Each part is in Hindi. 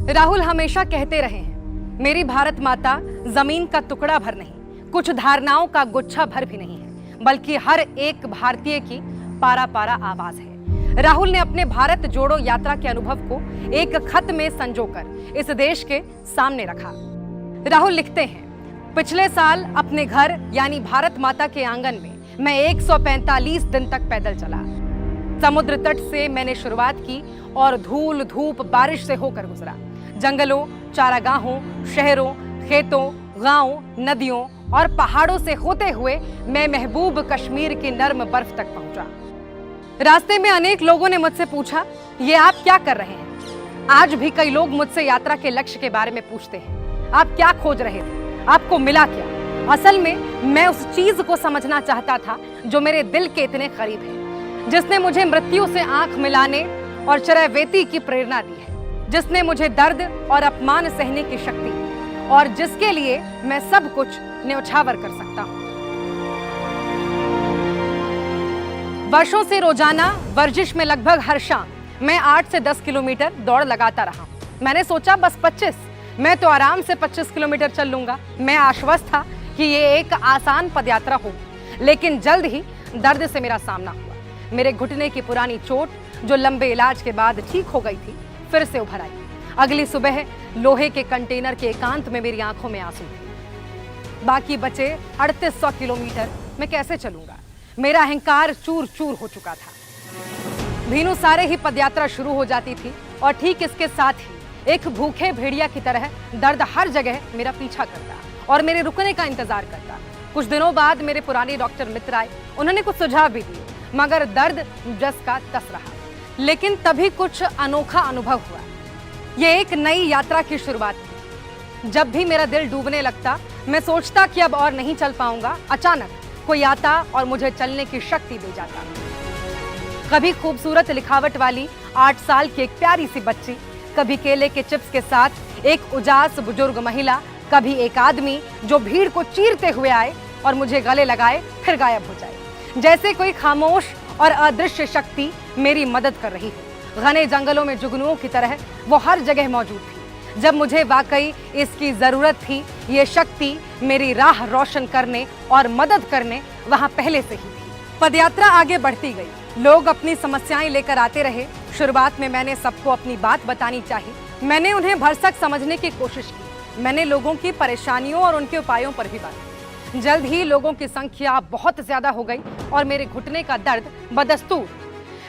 राहुल हमेशा कहते रहे हैं, मेरी भारत माता जमीन का टुकड़ा भर नहीं, कुछ धारणाओं का गुच्छा भर भी नहीं है, बल्कि हर एक भारतीय की पारा पारा आवाज है। राहुल ने अपने भारत जोड़ो यात्रा के अनुभव को एक खत में संजोकर इस देश के सामने रखा। राहुल लिखते हैं, पिछले साल अपने घर यानी भारत माता के आंगन में मैं 145 दिन तक पैदल चला। समुद्र तट से मैंने शुरुआत की और धूल धूप बारिश से होकर गुजरा। जंगलों, चारागाहों, शहरों, खेतों, गांवों, नदियों और पहाड़ों से होते हुए मैं महबूब कश्मीर की नर्म बर्फ तक पहुंचा। रास्ते में अनेक लोगों ने मुझसे पूछा, ये आप क्या कर रहे हैं? आज भी कई लोग मुझसे यात्रा के लक्ष्य के बारे में पूछते हैं, आप क्या खोज रहे थे? आपको मिला क्या? असल में मैं उस चीज को समझना चाहता था जो मेरे दिल के इतने करीब है, जिसने मुझे मृत्यु से आंख मिलाने और चरैवेती की प्रेरणा दी है, जिसने मुझे दर्द और अपमान सहने की शक्ति दी और जिसके लिए मैं सब कुछ न्यौछावर कर सकता हूं। वर्षों से रोजाना वर्जिश में लगभग हर शाम मैं 8 से 10 किलोमीटर दौड़ लगाता रहा। मैंने सोचा बस 25, मैं तो आराम से 25 किलोमीटर चल लूंगा। मैं आश्वस्त था कि ये एक आसान पदयात्रा होगी, लेकिन जल्द ही दर्द से मेरा सामना हुआ। मेरे घुटने की पुरानी चोट जो लंबे इलाज के बाद ठीक हो गई थी, फिर से उभर आई। अगली सुबह लोहे के कंटेनर के एकांत में मेरी आंखों में आंसू थे। बाकी बचे 3800 किलोमीटर मैं कैसे चलूंगा? मेरा अहंकार चूर चूर हो चुका था। भीनु सारे ही पदयात्रा शुरू हो जाती थी और ठीक इसके साथ ही एक भूखे भेड़िया की तरह दर्द हर जगह मेरा पीछा करता और मेरे रुकने का इंतजार करता। कुछ दिनों बाद मेरे पुराने डॉक्टर मित्र आए, उन्होंने कुछ सुझाव भी दिए, मगर दर्द जस का तस रहा। लेकिन तभी कुछ अनोखा अनुभव हुआ। यह एक नई यात्रा की शुरुआत थी। जब भी मेरा दिल डूबने लगता, मैं सोचता कि अब और नहीं चल पाऊंगा, अचानक कोई आता और मुझे चलने की शक्ति दे जाता। कभी खूबसूरत लिखावट वाली 8 साल की एक प्यारी सी बच्ची, कभी केले के चिप्स के साथ एक उजास बुजुर्ग महिला, कभी एक आदमी जो भीड़ को चीरते हुए आए और मुझे गले लगाए फिर गायब हो जाए, जैसे कोई खामोश और अदृश्य शक्ति मेरी मदद कर रही हो। घने जंगलों में जुगनुओं की तरह वो हर जगह मौजूद थी। जब मुझे वाकई इसकी जरूरत थी, ये शक्ति मेरी राह रोशन करने और मदद करने वहां पहले से ही थी। पदयात्रा आगे बढ़ती गई। लोग अपनी समस्याएं लेकर आते रहे। शुरुआत में मैंने सबको अपनी बात बतानी चाहिए। मैंने उन्हें भरसक समझने की कोशिश की। मैंने लोगों की परेशानियों और उनके उपायों पर भी बात की। जल्द ही लोगों की संख्या बहुत ज्यादा हो गई और मेरे घुटने का दर्द बदस्तूर।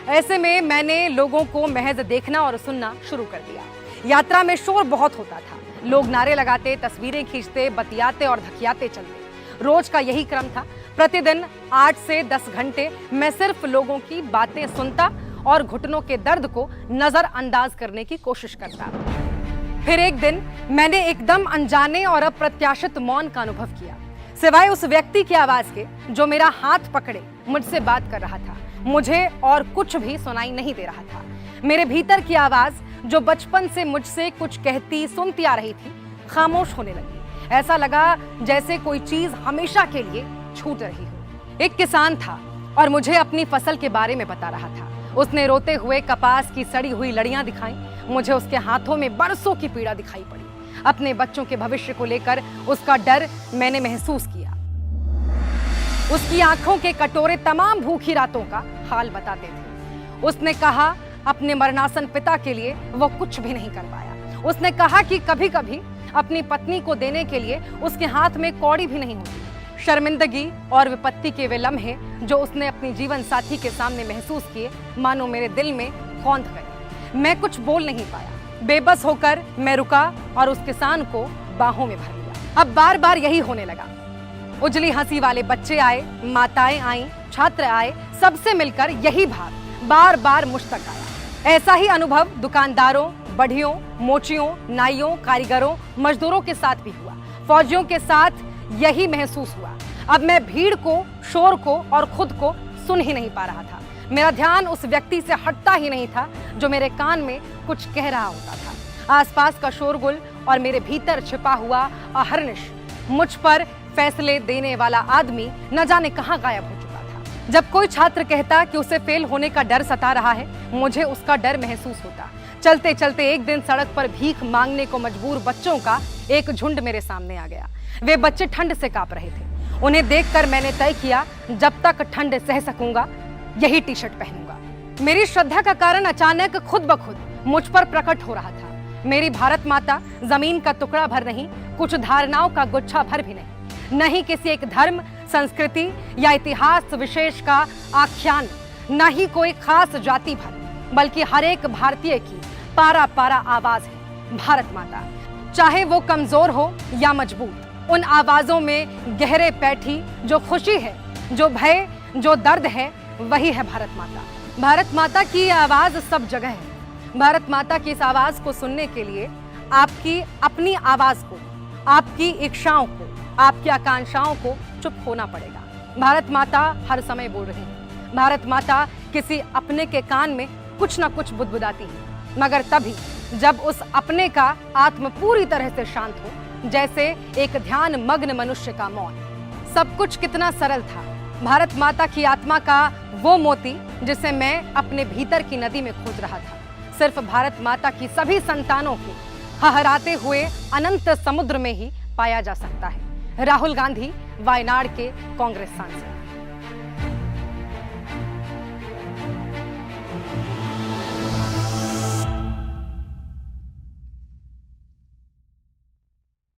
ऐसे में मैंने लोगों को महज देखना और सुनना शुरू कर दिया। यात्रा में शोर बहुत होता था। लोग नारे लगाते, तस्वीरें खींचते, बतियाते और धकियाते चलते। रोज का यही क्रम था। प्रतिदिन 8 से 10 घंटे मैं सिर्फ लोगों की बातें सुनता और घुटनों के दर्द को नजरअंदाज करने की कोशिश करता। फिर एक दिन मैंने एकदम अनजाने और अप्रत्याशित मौन का अनुभव किया। सिवाय उस व्यक्ति की आवाज के जो मेरा हाथ पकड़े मुझसे बात कर रहा था, मुझे और कुछ भी सुनाई नहीं दे रहा था। मेरे भीतर की आवाज जो बचपन से मुझसे कुछ कहती सुनती आ रही थी, खामोश होने लगी। ऐसा लगा जैसे कोई चीज हमेशा के लिए छूट रही हो। एक किसान था और मुझे अपनी फसल के बारे में बता रहा था। उसने रोते हुए कपास की सड़ी हुई लड़ियां दिखाई। मुझे उसके हाथों में बरसों की पीड़ा दिखाई पड़ी। अपने बच्चों के भविष्य को लेकर उसका डर मैंने महसूस किया। उसकी आंखों के कटोरे तमाम भूखी रातों का हाल बताते थे। उसने कहा अपने मरणासन पिता के लिए वो कुछ भी नहीं कर पाया। उसने कहा कि कभी कभी अपनी पत्नी को देने के लिए उसके हाथ में कौड़ी भी नहीं होती। शर्मिंदगी और विपत्ति के वे लम्हे जो उसने अपनी जीवन साथी के सामने महसूस किए, मानो मेरे दिल में कौंध गए। मैं कुछ बोल नहीं पाया। बेबस होकर मैं रुका और उस किसान को बाहों में भर लिया। अब बार बार यही होने लगा। उजली हंसी वाले बच्चे आए, माताएं आईं, छात्र आए, सबसे मिलकर यही भाव बार बार मुझ तक आया। ऐसा ही अनुभव दुकानदारों, बढ़ियों, मोचियों, नाइयों, कारीगरों, मजदूरों के साथ भी हुआ। फौजियों के साथ यही महसूस हुआ। अब मैं भीड़ को, शोर को और खुद को सुन ही नहीं पा रहा था। मेरा ध्यान उस व्यक्ति से हटता ही नहीं था जो मेरे कान में कुछ कह रहा होता था। आसपास का शोरगुल और मेरे भीतर छिपा हुआ अहर्निश, मुझ पर फैसले देने वाला आदमी न जाने कहां गायब हो चुका था। जब कोई छात्र कहता कि उसे फेल होने का डर सता रहा है, मुझे उसका डर महसूस होता। चलते चलते एक दिन सड़क पर भीख मांगने को मजबूर बच्चों का एक झुंड मेरे सामने आ गया। वे बच्चे ठंड से कांप रहे थे। उन्हें देखकर मैंने तय किया, जब तक ठंड सह सकूंगा यही टी शर्ट पहनूंगा। मेरी श्रद्धा का कारण अचानक खुद ब खुद मुझ पर प्रकट हो रहा था। मेरी भारत माता जमीन का टुकड़ा भर नहीं, कुछ धारणाओं का गुच्छा भर भी नहीं किसी एक धर्म, संस्कृति या इतिहास विशेष का आख्यान, न ही कोई खास जाति भर, बल्कि हर एक भारतीय की पारा पारा आवाज है भारत माता। चाहे वो कमजोर हो या मजबूत, उन आवाजों में गहरे बैठी जो खुशी है, जो भय, जो दर्द है, वही है भारत माता। भारत माता की आवाज सब जगह है। भारत माता की इस आवाज को सुनने के लिए आपकी अपनी आवाज को, आपकी इच्छाओं को, आपकी आकांक्षाओं को चुप होना पड़ेगा। भारत माता हर समय बोल रही है। भारत माता किसी अपने के कान में कुछ ना कुछ बुदबुदाती है, मगर तभी जब उस अपने का आत्म पूरी तरह से शांत हो, जैसे एक ध्यान मग्न मनुष्य का मौन। सब कुछ कितना सरल था। भारत माता की आत्मा का वो मोती जिसे मैं अपने भीतर की नदी में खोज रहा था, सिर्फ भारत माता की सभी संतानों के हहराते हुए अनंत समुद्र में ही पाया जा सकता है। राहुल गांधी, वायनाड के कांग्रेस सांसद।